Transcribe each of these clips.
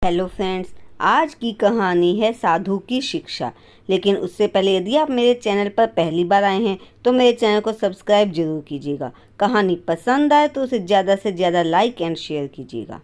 Hello friends, आज की कहानी है साधु की शिक्षा। लेकिन उससे पहले यदि आप मेरे चैनल पर पहली बार आए हैं तो मेरे चैनल को सब्सक्राइब जरूर कीजिएगा। कहानी पसंद आए तो उसे ज़्यादा से ज़्यादा लाइक एंड शेयर कीजिएगा।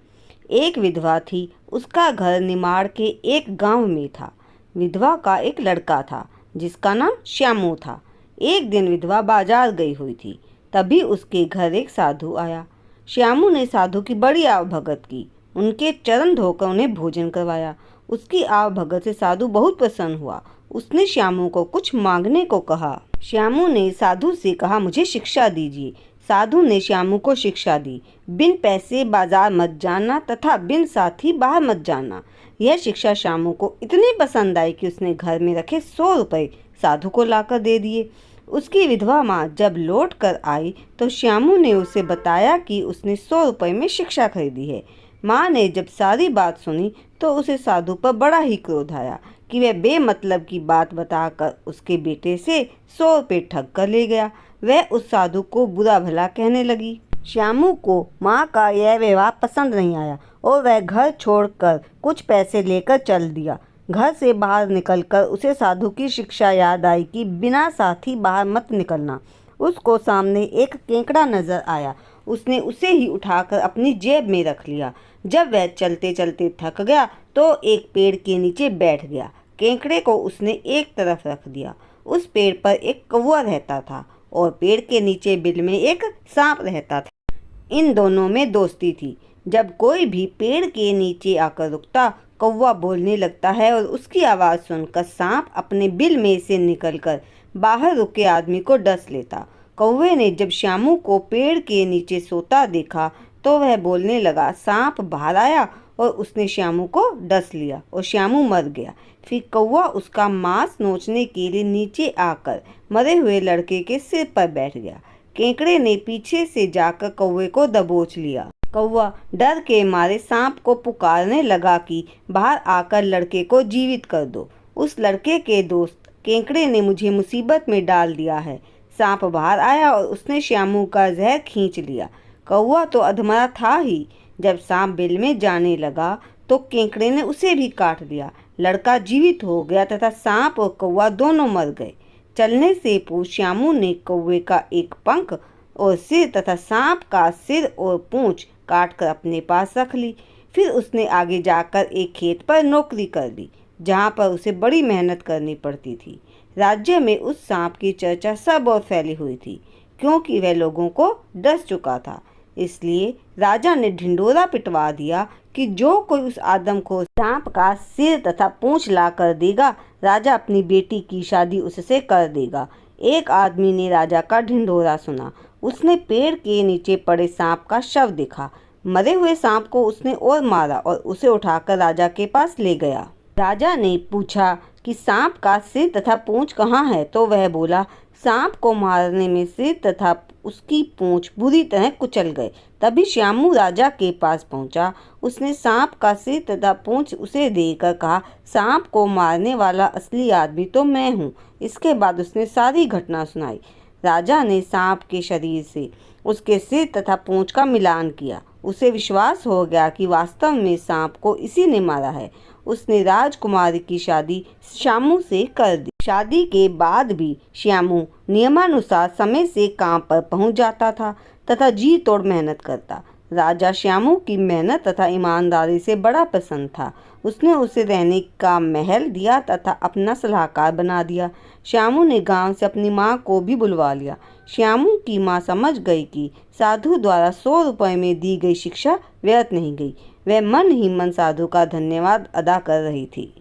एक विधवा थी, उसका घर निमाड़ के एक गांव में था। विधवा का एक लड़का था जिसका नाम श्यामू था। एक दिन विधवा बाजार गई हुई थी, तभी उसके घर एक साधु आया। श्यामू ने साधु की बड़ी आवभगत की, उनके चरण धोकर उन्हें भोजन करवाया। उसकी आवभगत से साधु बहुत प्रसन्न हुआ। उसने श्यामू को कुछ मांगने को कहा। श्यामू ने साधु से कहा, मुझे शिक्षा दीजिए। साधु ने श्यामू को शिक्षा दी, बिन पैसे बाजार मत जाना तथा बिन साथी बाहर मत जाना। यह शिक्षा श्यामू को इतनी पसंद आई कि उसने घर में रखे 100 रुपये साधु को लाकर दे दिए। उसकी विधवा माँ जब लौट कर आई तो श्यामू ने उसे बताया कि उसने 100 रुपये में शिक्षा खरीदी है। माँ ने जब सारी बात सुनी तो उसे साधु पर बड़ा ही क्रोध आया कि वह बेमतलब की बात बताकर उसके बेटे से 100 रुपये ठग कर ले गया। वह उस साधु को बुरा भला कहने लगी। श्यामू को माँ का यह व्यवहार पसंद नहीं आया और वह घर छोड़कर कुछ पैसे लेकर चल दिया। घर से बाहर निकलकर उसे साधु की शिक्षा याद आई कि बिना साथी बाहर मत निकलना। उसको सामने एक केकड़ा नजर आया। उसने उसे ही उठाकर अपनी जेब में रख लिया। जब वह चलते चलते थक गया तो एक पेड़ के नीचे बैठ गया। केकड़े को उसने एक तरफ रख दिया। उस पेड़ पर एक कौवा रहता था और पेड़ के नीचे बिल में एक सांप रहता था। इन दोनों में दोस्ती थी। जब कोई भी पेड़ के नीचे आकर रुकता, कौवा बोलने लगता है और उसकी आवाज़ सुनकर सांप अपने बिल में से निकलकर बाहर रुके आदमी को डस लेता। कौवे ने जब श्यामू को पेड़ के नीचे सोता देखा तो वह बोलने लगा। सांप बाहर आया और उसने श्यामू को डस लिया और श्यामू मर गया। फिर कौवा उसका मांस नोचने के लिए नीचे आकर मरे हुए लड़के के सिर पर बैठ गया। केकड़े ने पीछे से जाकर कौवे को दबोच लिया। कौवा डर के मारे सांप को पुकारने लगा कि बाहर आकर लड़के को जीवित कर दो। उस लड़के के दोस्त केकड़े ने मुझे मुसीबत में डाल दिया है। सांप बाहर आया और उसने श्यामू का जहर खींच लिया। कौवा तो अधमरा था ही। जब सांप बिल में जाने लगा तो केकड़े ने उसे भी काट दिया। लड़का जीवित हो गया तथा सांप और कौवा दोनों मर गए। चलने से पूर्व श्यामू ने कौवे का एक पंख और सिर तथा सांप का सिर और पूंछ काटकर अपने पास रख ली। फिर उसने आगे जाकर एक खेत पर नौकरी कर ली, जहाँ पर उसे बड़ी मेहनत करनी पड़ती थी। राज्य में उस सांप की चर्चा सब और फैली हुई थी, क्योंकि वह लोगों को डस चुका था। इसलिए राजा ने ढिंडोरा पिटवा दिया कि जो कोई उस आदमखोर सांप का सिर तथा पूंछ ला कर देगा, राजा अपनी बेटी की शादी उससे कर देगा। एक आदमी ने राजा का ढिंडोरा सुना। उसने पेड़ के नीचे पड़े सांप का शव देखा। मरे हुए सांप को उसने और मारा और उसे उठाकर राजा के पास ले गया। राजा ने पूछा कि सांप का सिर तथा पूंछ कहाँ है, तो वह बोला, सांप को मारने में सिर तथा उसकी पूंछ बुरी तरह कुचल गए। तभी श्यामू राजा के पास पहुंचा। उसने सांप का सिर तथा पूंछ उसे देकर कहा, सांप को मारने वाला असली आदमी तो मैं हूँ। इसके बाद उसने सारी घटना सुनाई। राजा ने सांप के शरीर से उसके सिर तथा पूंछ का मिलान किया। उसे विश्वास हो गया कि वास्तव में सांप को इसी ने मारा है। उसने राजकुमारी की शादी श्यामू से कर दी। शादी के बाद भी श्यामू नियमानुसार समय से काम पर पहुंच जाता था तथा जी तोड़ मेहनत करता। राजा श्यामू की मेहनत तथा ईमानदारी से बड़ा प्रसन्न था। उसने उसे रहने का महल दिया तथा अपना सलाहकार बना दिया। श्यामू ने गांव से अपनी माँ को भी बुलवा लिया। श्यामू की माँ समझ गई कि साधु द्वारा 100 रुपये में दी गई शिक्षा व्यर्थ नहीं गई। वह मन ही मन साधु का धन्यवाद अदा कर रही थी।